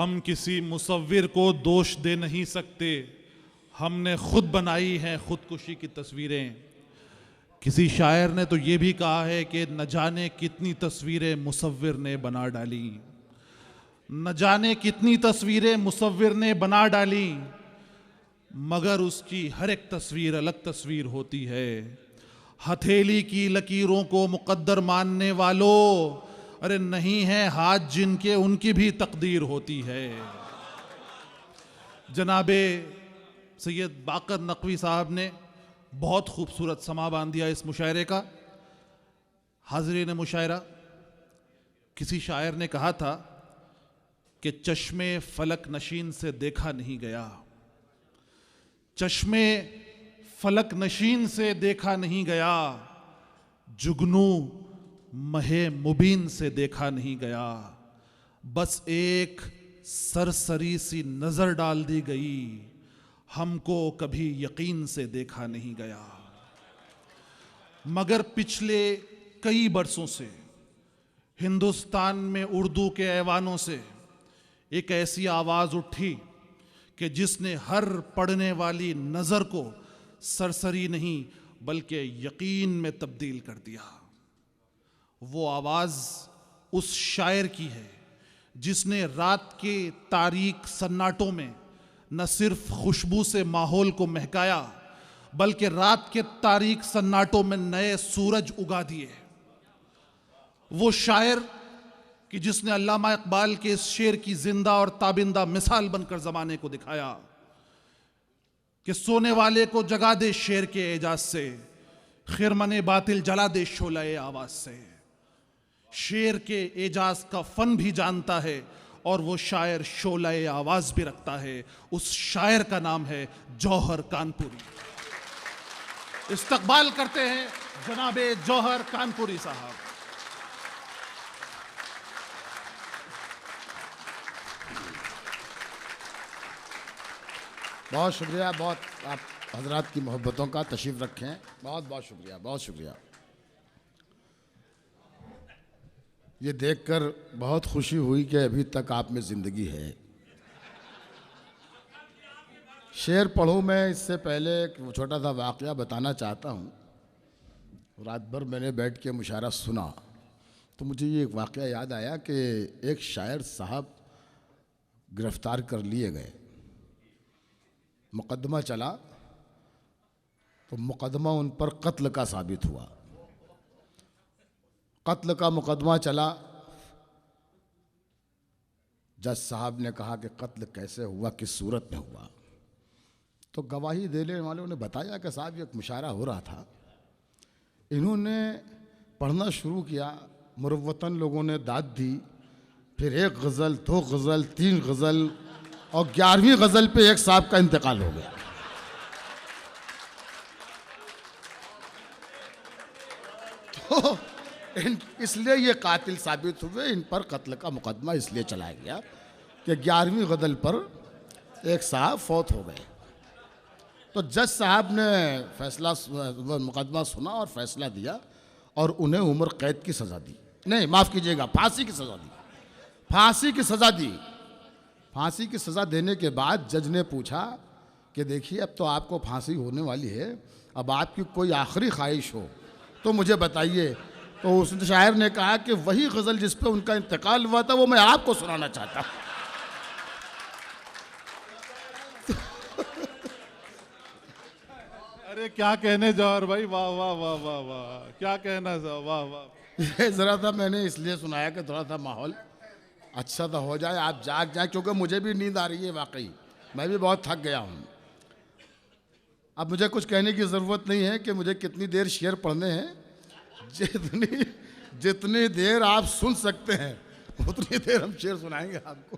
हम किसी मुसव्विर को दोष दे नहीं सकते, हमने खुद बनाई हैं खुदकुशी की तस्वीरें। किसी शायर ने तो ये भी कहा है कि न जाने कितनी तस्वीरें मुसव्विर ने बना डाली, न जाने कितनी तस्वीरें मुसव्विर ने बना डाली, मगर उसकी हर एक तस्वीर अलग तस्वीर होती है। हथेली की लकीरों को मुकद्दर मानने वालों, अरे नहीं है हाथ जिनके उनकी भी तकदीर होती है। जनाबे सैयद बाकर नकवी साहब ने बहुत खूबसूरत समा बांध दिया इस मुशायरे का। हाज़रीन मुशायरा, किसी शायर ने कहा था कि चश्मे फलक नशीन से देखा नहीं गया, चश्मे फलक नशीन से देखा नहीं गया, जुगनू महे मुबीन से देखा नहीं गया, बस एक सरसरी सी नजर डाल दी गई, हमको कभी यकीन से देखा नहीं गया। मगर पिछले कई बरसों से हिंदुस्तान में उर्दू के ऐवानों से एक ऐसी आवाज उठी कि जिसने हर पढ़ने वाली नजर को सरसरी नहीं बल्कि यकीन में तब्दील कर दिया। वो आवाज उस शायर की है जिसने रात के तारीक सन्नाटों में न सिर्फ खुशबू से माहौल को महकाया बल्कि रात के तारीक सन्नाटों में नए सूरज उगा दिए। वो शायर कि जिसने अल्लामा इकबाल के इस शेर की जिंदा और ताबिंदा मिसाल बनकर जमाने को दिखाया कि सोने वाले को जगा दे शेर के एजाज से, खिरमने बातिल जला दे शोलाए आवाज से। शेर के एजाज का फन भी जानता है और वो शायर शोलाए आवाज भी रखता है। उस शायर का नाम है जौहर कानपुरी। इस्तकबाल करते हैं जनाबे जौहर कानपुरी साहब। बहुत शुक्रिया, बहुत आप हजरात की मोहब्बतों का तशरीफ़ रखें। बहुत बहुत शुक्रिया, बहुत शुक्रिया। ये देखकर बहुत खुशी हुई कि अभी तक आप में ज़िंदगी है। शेर पढ़ूँ मैं इससे पहले एक छोटा सा वाक़या बताना चाहता हूँ। रात भर मैंने बैठ के मुशायरा सुना तो मुझे ये एक वाक़या याद आया कि एक शायर साहब गिरफ़्तार कर लिए गए, मुकदमा चला तो मुकदमा उन पर कत्ल का साबित हुआ। कत्ल का मुकदमा चला, जज साहब ने कहा कि कत्ल कैसे हुआ, किस सूरत में हुआ। तो गवाही देने वालों ने बताया कि साहब ये एक मुशायरा हो रहा था, इन्होंने पढ़ना शुरू किया, मुरव्वतन लोगों ने दाद दी, फिर एक गज़ल, दो गज़ल, तीन गज़ल और 11वीं गज़ल पे एक साहब का इंतकाल हो गया। तो इसलिए ये कातिल साबित हुए, इन पर कत्ल का मुकदमा इसलिए चलाया गया कि 11वीं गज़ल पर एक साहब फौत हो गए। तो जज साहब ने फैसला मुकदमा सुना और फैसला दिया और उन्हें उम्र कैद की सज़ा दी, नहीं माफ़ कीजिएगा, फांसी की सज़ा दी। फांसी की सज़ा दी। फांसी की सज़ा देने के बाद जज ने पूछा कि देखिए अब तो आपको फांसी होने वाली है, अब आपकी कोई आखिरी ख्वाहिश हो तो मुझे बताइए। तो उस शायर ने कहा कि वही गज़ल जिस पे उनका इंतकाल हुआ था वो मैं आपको सुनाना चाहता हूँ। अरे क्या कहने जौहर भाई, वाह वाह वाह वाह वाह, क्या कहना, वाह वाह। ये ज़रा सा मैंने इसलिए सुनाया कि थोड़ा सा माहौल अच्छा सा हो जाए, आप जाग जाए, क्योंकि मुझे भी नींद आ रही है, वाकई मैं भी बहुत थक गया हूँ। अब मुझे कुछ कहने की ज़रूरत नहीं है कि मुझे कितनी देर शेर पढ़ने हैं। जितनी देर आप सुन सकते हैं उतनी देर हम शेर सुनाएंगे आपको।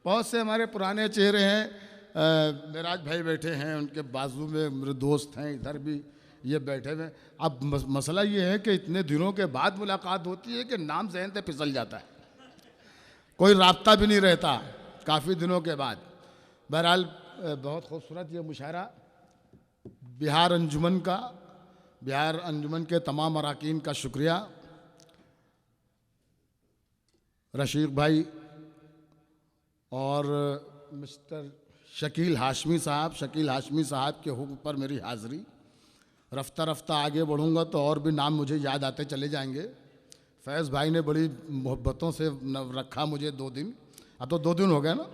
बहुत से हमारे पुराने चेहरे हैं, मेराज भाई बैठे हैं, उनके बाजू में मेरे दोस्त हैं, इधर भी ये बैठे हुए। अब मसला ये है कि इतने दिनों के बाद मुलाकात होती है कि नाम जहन से फिसल जाता है, कोई राब्ता भी नहीं रहता काफ़ी दिनों के बाद। बहरहाल बहुत खूबसूरत ये मुशायरा बिहार अंजुमन का, बिहार अंजुमन के तमाम अरकान का शुक्रिया। रशीक भाई और मिस्टर शकील हाशमी साहब के हुक्म पर मेरी हाज़िरी। रफ्ता रफ्ता आगे बढ़ूंगा तो और भी नाम मुझे याद आते चले जाएंगे। फैज़ भाई ने बड़ी मोहब्बतों से रखा मुझे 2 दिन, अब तो 2 दिन हो गए ना।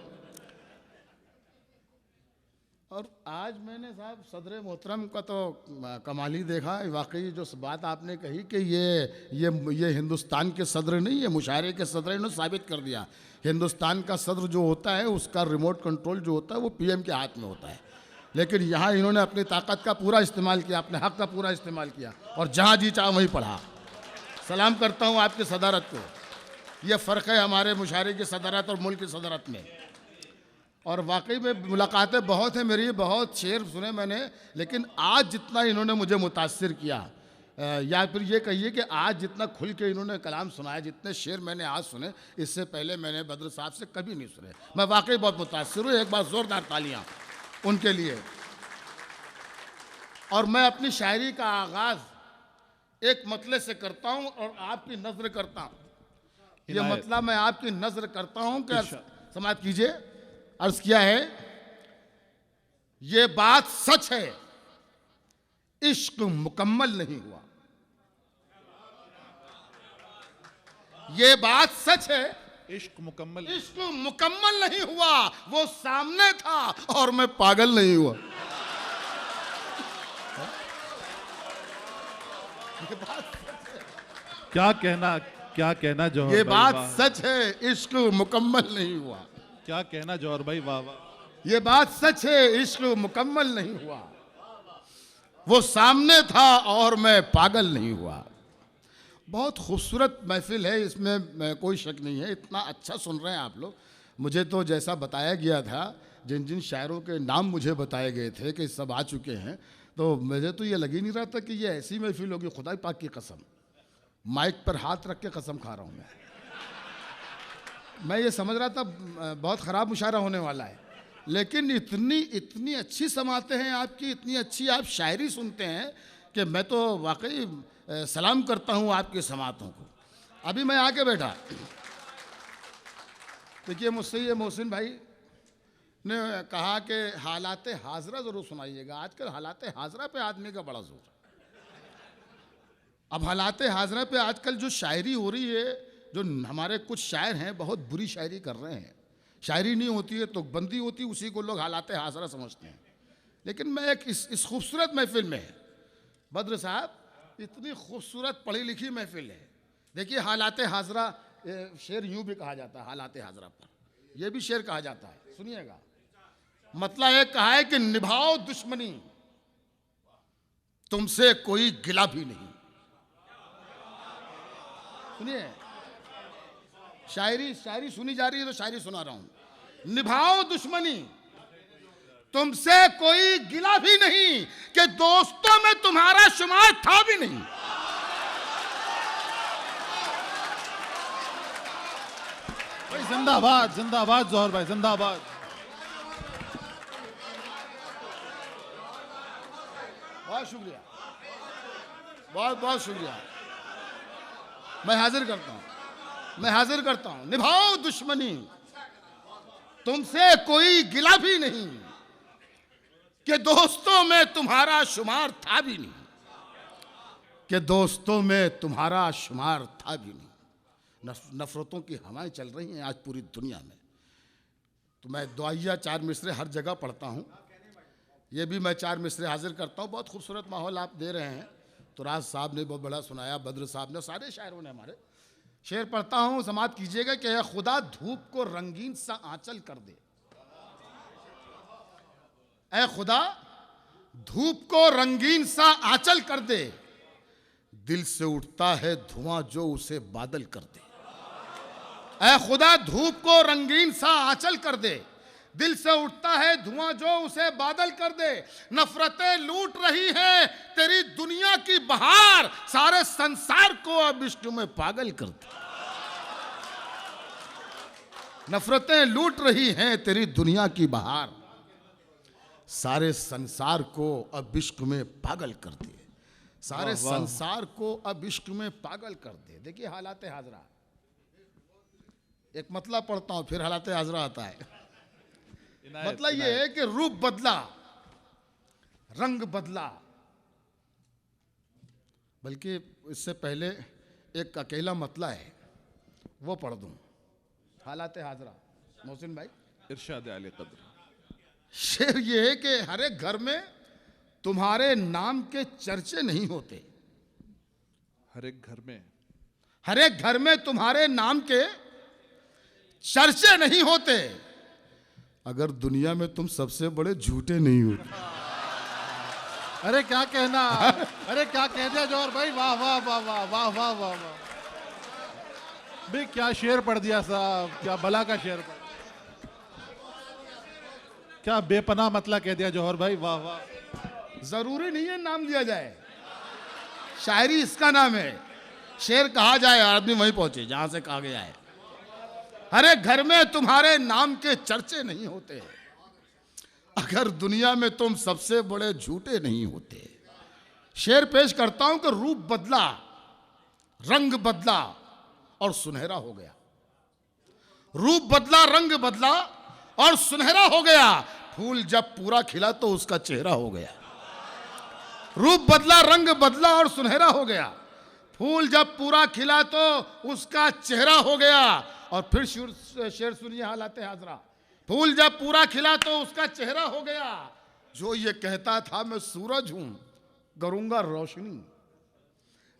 और आज मैंने साहब सदर मोहतरम का तो कमाल ही देखा। वाकई जो बात आपने कही कि ये हिंदुस्तान के सदर नहीं, ये मुशायरे के सदर ने साबित कर दिया। हिंदुस्तान का सदर जो होता है उसका रिमोट कंट्रोल जो होता है वो पीएम के हाथ में होता है, लेकिन यहाँ इन्होंने अपनी ताकत का पूरा इस्तेमाल किया, अपने हक का पूरा इस्तेमाल किया और जहाँ जी चाह वहीं पढ़ा। सलाम करता हूँ आपकी सदारत को। ये फ़र्क है हमारे मुशायरे की सदारत और मुल्क की सदारत में। और वाकई में मुलाकातें बहुत हैं मेरी, बहुत शेर सुने मैंने, लेकिन आज जितना इन्होंने मुझे मुतासिर किया, या फिर ये कहिए कि आज जितना खुल के इन्होंने कलाम सुनाया, जितने शेर मैंने आज सुने, इससे पहले मैंने बद्र साहब से कभी नहीं सुने। मैं वाकई बहुत मुतासिर हूँ। एक बार ज़ोरदार तालियाँ उनके लिए। और मैं अपनी शायरी का आगाज़ एक मतले से करता हूँ और आपकी नज़र करता हूँ। ये मतलब मैं आपकी नज़र करता हूँ कि समाप्त कीजिए। अर्ज़ किया है, ये बात सच है, इश्क मुकम्मल नहीं हुआ। ये बात सच है, इश्क मुकम्मल नहीं हुआ। वो सामने था और मैं पागल नहीं हुआ। क्या कहना जौहर ये भाई, बात वाह। सच है, इश्क मुकम्मल नहीं हुआ। क्या कहना जौहर भाई, वाह वाह। ये बात सच है, इश्क मुकम्मल नहीं हुआ। वो सामने था और मैं पागल नहीं हुआ। बहुत खूबसूरत महफिल है, इसमें कोई शक नहीं है। इतना अच्छा सुन रहे हैं आप लोग। मुझे तो जैसा बताया गया था, जिन जिन शायरों के नाम मुझे बताए गए थे कि सब आ चुके हैं, तो मुझे तो ये लग ही नहीं रहा था कि ये ऐसी महफिल होगी। खुदा पाक की कसम, माइक पर हाथ रख के कसम खा रहा हूँ मैं ये समझ रहा था बहुत ख़राब मुशायरा होने वाला है, लेकिन इतनी अच्छी समातें हैं आपकी, इतनी अच्छी आप शायरी सुनते हैं कि मैं तो वाकई सलाम करता हूँ आपकी समातों को। अभी मैं आके बैठा, देखिए मुझसे ये मोहसिन भाई ने कहा कि हालात हाजरा ज़रूर सुनाइएगा। आजकल हालात हाजरा पे आदमी का बड़ा जोर है। अब हालात हाजरा पे आजकल जो शायरी हो रही है, जो हमारे कुछ शायर हैं बहुत बुरी शायरी कर रहे हैं। शायरी नहीं होती है तो बंदी होती, उसी को लोग हालात हाजरा समझते हैं। लेकिन मैं एक इस खूबसूरत महफिल में, बद्र साहब इतनी खूबसूरत पढ़ी लिखी महफिल है। देखिए हालात हाजरा, शेर यूं भी कहा जाता है हालात हाजरा पर, यह भी शेर कहा जाता है। सुनिएगा, मतलब एक कहा है कि निभाओ दुश्मनी, तुमसे कोई गिला भी नहीं। सुनिए, शायरी सुनी जा रही है तो शायरी सुना रहा हूं। निभाओ दुश्मनी, तुमसे कोई गिला भी नहीं, कि दोस्तों में तुम्हारा शुमार था भी नहीं। भाई जिंदाबाद, जिंदाबाद जौहर भाई, जिंदाबाद। बहुत शुक्रिया, बहुत बहुत शुक्रिया। मैं हाजिर करता हूं। निभाओ दुश्मनी, तुमसे कोई गिला भी नहीं, कि दोस्तों में तुम्हारा शुमार था भी नहीं। कि दोस्तों में तुम्हारा शुमार था भी नहीं। नफरतों की हवाएं चल रही हैं आज पूरी दुनिया में। तो मैं दुआया 4 मिसरे हर जगह पढ़ता हूं, ये भी मैं 4 मिसरे हाजिर करता हूं। बहुत खूबसूरत माहौल आप दे रहे हैं। तो राज साहब ने बहुत बड़ा सुनाया, बद्र साहब ने, सारे शायरों ने हमारे। शेर पढ़ता हूं, समाप्त कीजिएगा कि खुदा धूप को रंगीन सा आंचल कर दे। ऐ खुदा धूप को रंगीन सा आंचल कर दे, दिल से उठता है धुआं जो उसे बादल कर दे। ऐ खुदा धूप को रंगीन सा आंचल कर दे, दिल से उठता है धुआं जो उसे बादल कर दे। नफरतें लूट रही हैं तेरी दुनिया की बहार, सारे संसार को अब इश्क में पागल कर दे। नफरतें लूट रही हैं तेरी दुनिया की बहार, सारे संसार को अब इश्क में पागल कर दे। सारे संसार को अब इश्क में पागल कर दे। देखिए हालात हाजरा, एक मतला पढ़ता हूं, फिर हालात हाजरा आता है। इनायत, मतलब ये है कि रूप बदला, रंग बदला। बल्कि इससे पहले एक अकेला मतला है, वो पढ़ दूं। हालात हाजरा, मोहसिन भाई। इरशाद आले कद्र। शेर ये है कि हर एक घर में तुम्हारे नाम के चर्चे नहीं होते। हर एक घर में, हर एक घर में तुम्हारे नाम के चर्चे नहीं होते, अगर दुनिया में तुम सबसे बड़े झूठे नहीं होते। अरे क्या कहना, अरे क्या कह दिया जौहर भाई, वाह वाह वाह वाह वाह वाह वाह वाह भाई, क्या शेर पढ़ दिया साहब, क्या भला का शेर पढ़, क्या बेपनाह मतला कह दिया जौहर भाई, वाह वाह। जरूरी नहीं है नाम लिया जाए, शायरी इसका नाम है। शेर कहा जाए, आदमी वहीं पहुंचे जहां से कहा गया है। हर एक घर में तुम्हारे नाम के चर्चे नहीं होते, अगर दुनिया में तुम सबसे बड़े झूठे नहीं होते। शेर पेश करता हूं कि रूप बदला, रंग बदला और सुनहरा हो गया। रूप बदला, रंग बदला और सुनहरा हो गया। फूल जब पूरा खिला तो उसका चेहरा हो गया। रूप बदला, रंग बदला और सुनहरा हो गया। फूल जब पूरा खिला तो उसका चेहरा हो गया। और फिर शेर सुनिए, हालात हाजरा। फूल जब पूरा खिला तो उसका चेहरा हो गया। जो ये कहता था मैं सूरज हूं, करूंगा रोशनी।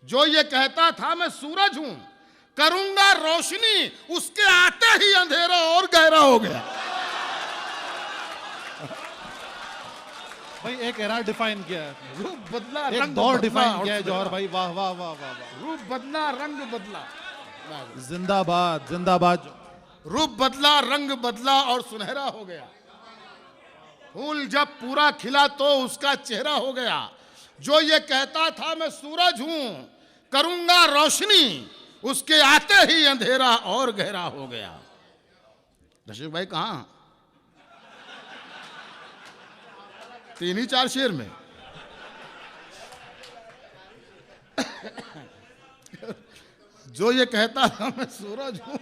जो ये कहता था मैं सूरज हूं, करूंगा रोशनी, उसके आते ही अंधेरा और गहरा हो गया। भाई एक एरा डिफाइन किया है, रूप बदला, एक रंग दौर बदला डिफाइन और किया है सुनहरा। जौहर भाई, वाह वाह वाह वाह वाह। रूप बदला, रंग बदला। जिंदाबाद जिंदाबाद। रूप बदला, रंग बदला और सुनहरा हो गया। फूल जब पूरा खिला तो उसका चेहरा हो गया। जो ये कहता था मैं सूरज हूं, करूंगा रोशनी, उसके आते ही अंधेरा और गहरा हो गया। रशीद भाई कहां? 3 ही 4 शेर में। जो ये कहता था मैं सूरज हूं,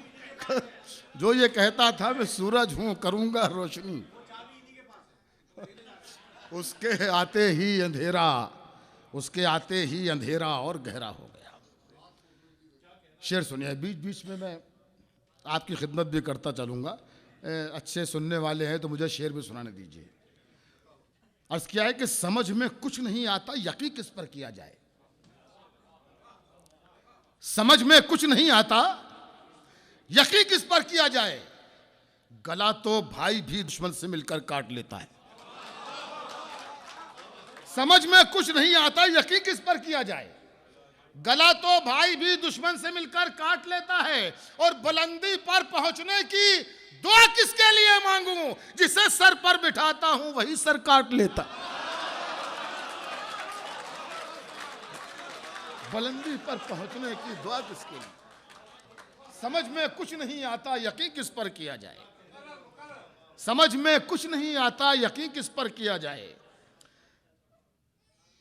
जो ये कहता था मैं सूरज हूं, करूंगा रोशनी, उसके आते ही अंधेरा, उसके आते ही अंधेरा और गहरा हो गया। शेर सुनिए, बीच बीच में मैं आपकी खिदमत भी करता चलूंगा। अच्छे सुनने वाले हैं तो मुझे शेर भी सुनाने दीजिए। अर्ज किया है कि समझ में कुछ नहीं आता, यकीन किस पर किया जाए। समझ में कुछ नहीं आता, यकीन किस पर किया जाए। गला तो भाई भी दुश्मन से मिलकर काट लेता है। समझ में कुछ नहीं आता, यकीन किस पर किया जाए। गला तो भाई भी दुश्मन से मिलकर काट लेता है। और बुलंदी पर पहुंचने की दुआ किसके लिए मांगूं, जिसे सर पर बिठाता हूं वही सर काट लेता। बुलंदी पर पहुंचने की दुआ किसके लिए। समझ में कुछ नहीं आता, यकीन किस पर किया जाए। समझ में कुछ नहीं आता, यकीन किस पर किया जाए।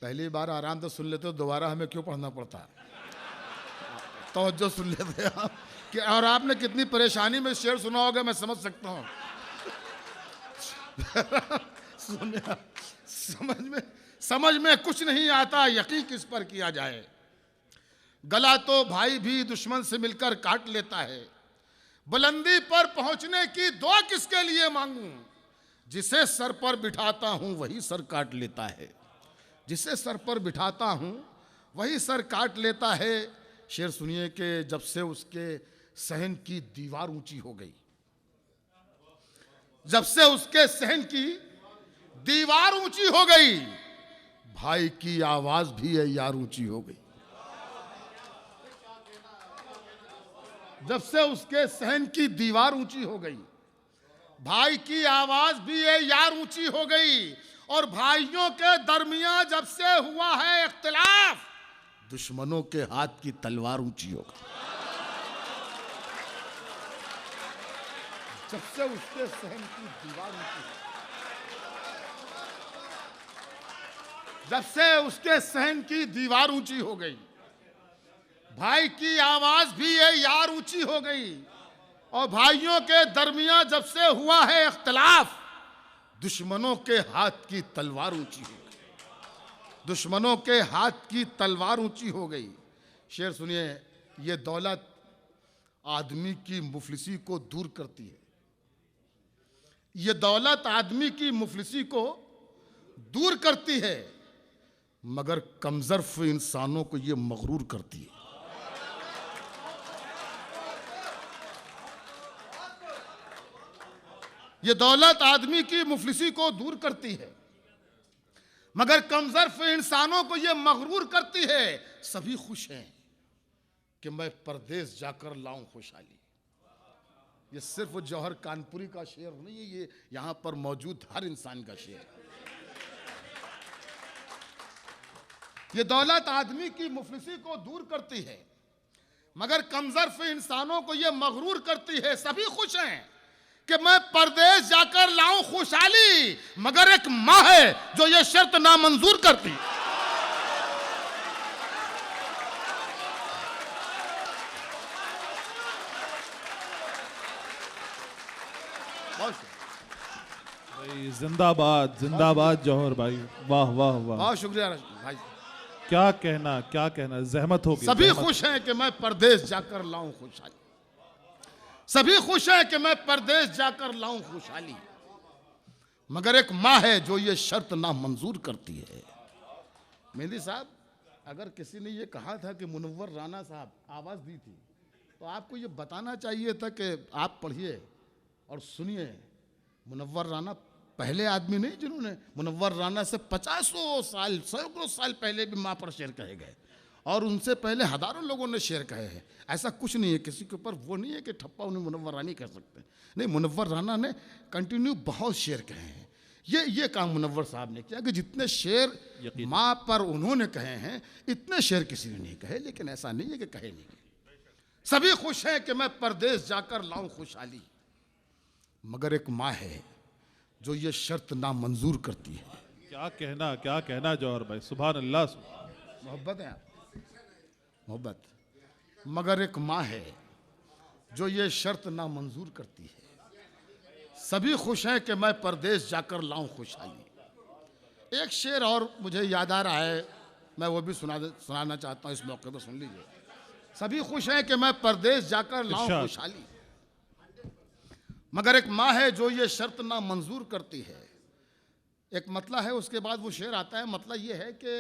पहली बार आराम से सुन लेते हो, दोबारा हमें क्यों पढ़ना पड़ता? तवज्जो सुन लेते आप कि, और आपने कितनी परेशानी में शेर सुना होगा मैं समझ सकता हूं। सुनिए, समझ में कुछ नहीं आता, यकीन किस पर किया जाए। गला तो भाई भी दुश्मन से मिलकर काट लेता है। बुलंदी पर पहुंचने की दुआ किसके लिए मांगूं, जिसे सर पर बिठाता हूं वही सर काट लेता है। जिसे सर पर बिठाता हूं वही सर काट लेता है। शेर सुनिए कि जब से उसके सहन की दीवार ऊंची हो गई, जब से उसके सहन की दीवार ऊंची हो गई, भाई की आवाज भी है यार ऊंची हो गई। जब से उसके सहन की दीवार ऊंची हो गई, भाई की आवाज भी है यार ऊंची हो गई। और भाइयों के दरमियान जब से हुआ है इख्तिलाफ, दुश्मनों के हाथ की तलवार ऊंची हो गई। जब से उसके सहन की दीवार ऊंची, जब से उसके सहन की दीवार ऊंची हो गई, भाई की आवाज भी है यार ऊंची हो गई। और भाइयों के दरमियान जब से हुआ है इख्तिलाफ, दुश्मनों के हाथ की तलवार ऊंची हो गई, दुश्मनों के हाथ की तलवार ऊंची हो गई। शेर सुनिए, ये दौलत आदमी की मुफलिसी को दूर करती है, ये दौलत आदमी की मुफलिसी को दूर करती है, मगर कमजोर इंसानों को ये मगरूर करती है। ये दौलत आदमी की मुफलिसी को दूर करती है, मगर कमजोर इंसानों को ये मगरूर करती है। सभी खुश हैं कि मैं परदेश जाकर लाऊं खुशहाली। ये सिर्फ जौहर कानपुरी का शेर नहीं है, ये यहां पर मौजूद हर इंसान का शेर है। ये दौलत आदमी की मुफलिसी को दूर करती है, मगर कमजोर इंसानों को ये मगरूर करती है। सभी खुश हैं कि मैं परदेश जाकर लाऊं खुशहाली, मगर एक मां है जो ये शर्त नामंजूर करती। भाई जिंदाबाद जिंदाबाद जौहर भाई, वाह वाह वाह, बहुत शुक्रिया भाई। क्या कहना, जहमत होगी। सभी खुश हैं कि मैं परदेश जाकर लाऊं खुशहाली, सभी खुश हैं कि मैं परदेश जाकर लाऊं खुशहाली, मगर एक मां है जो ये शर्त नामंजूर करती है। मेहंदी साहब, अगर किसी ने ये कहा था कि मुनव्वर राना साहब आवाज दी थी, तो आपको ये बताना चाहिए था कि आप पढ़िए और सुनिए। मुनव्वर राना पहले आदमी नहीं जिन्होंने, मुनव्वर राना से 50 साल, सैकड़ों साल पहले भी माँ पर शेर कहे गए, और उनसे पहले हजारों लोगों ने शेर कहे हैं। ऐसा कुछ नहीं है, किसी के ऊपर वो नहीं है कि ठप्पा उन्हें मुनव्वर रानी कह सकते। नहीं, मुनव्वर राना ने कंटिन्यू बहुत शेर कहे हैं। ये काम मुनव्वर साहब ने किया कि जितने शेर माँ पर उन्होंने कहे हैं, इतने शेर किसी ने नहीं कहे। लेकिन ऐसा नहीं है कि कहे नहीं। सभी खुश हैं कि मैं परदेश जाकर लाऊं खुशहाली, मगर एक माँ है जो ये शर्त नामंजूर करती है। क्या कहना जौहर भाई, सुभान अल्लाह। मोहब्बत है आप, मोहब्बत, मगर एक माँ है जो ये शर्त नामंजूर करती है। सभी खुश हैं कि मैं परदेश जाकर लाऊं खुशहाली। एक शेर और मुझे याद आ रहा है, मैं वो भी सुनाना चाहता हूँ इस मौके पर, सुन लीजिए। सभी खुश हैं कि मैं परदेश जाकर लाऊं खुशहाली, मगर एक माँ है जो ये शर्त ना मंजूर करती है। एक मतला है, उसके बाद वो शेर आता है। मतला ये है कि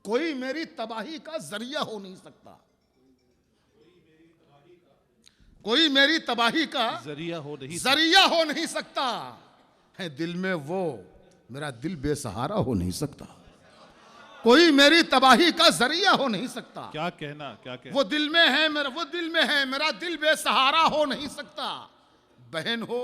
कोई मेरी तबाही का जरिया हो नहीं सकता, कोई मेरी तबाही का जरिया हो नहीं सकता है। दिल में वो मेरा दिल बेसहारा हो नहीं सकता, कोई मेरी तबाही का जरिया हो नहीं सकता। क्या कहना। वो दिल में है मेरा, वो दिल में है मेरा दिल बेसहारा हो नहीं सकता। बहन हो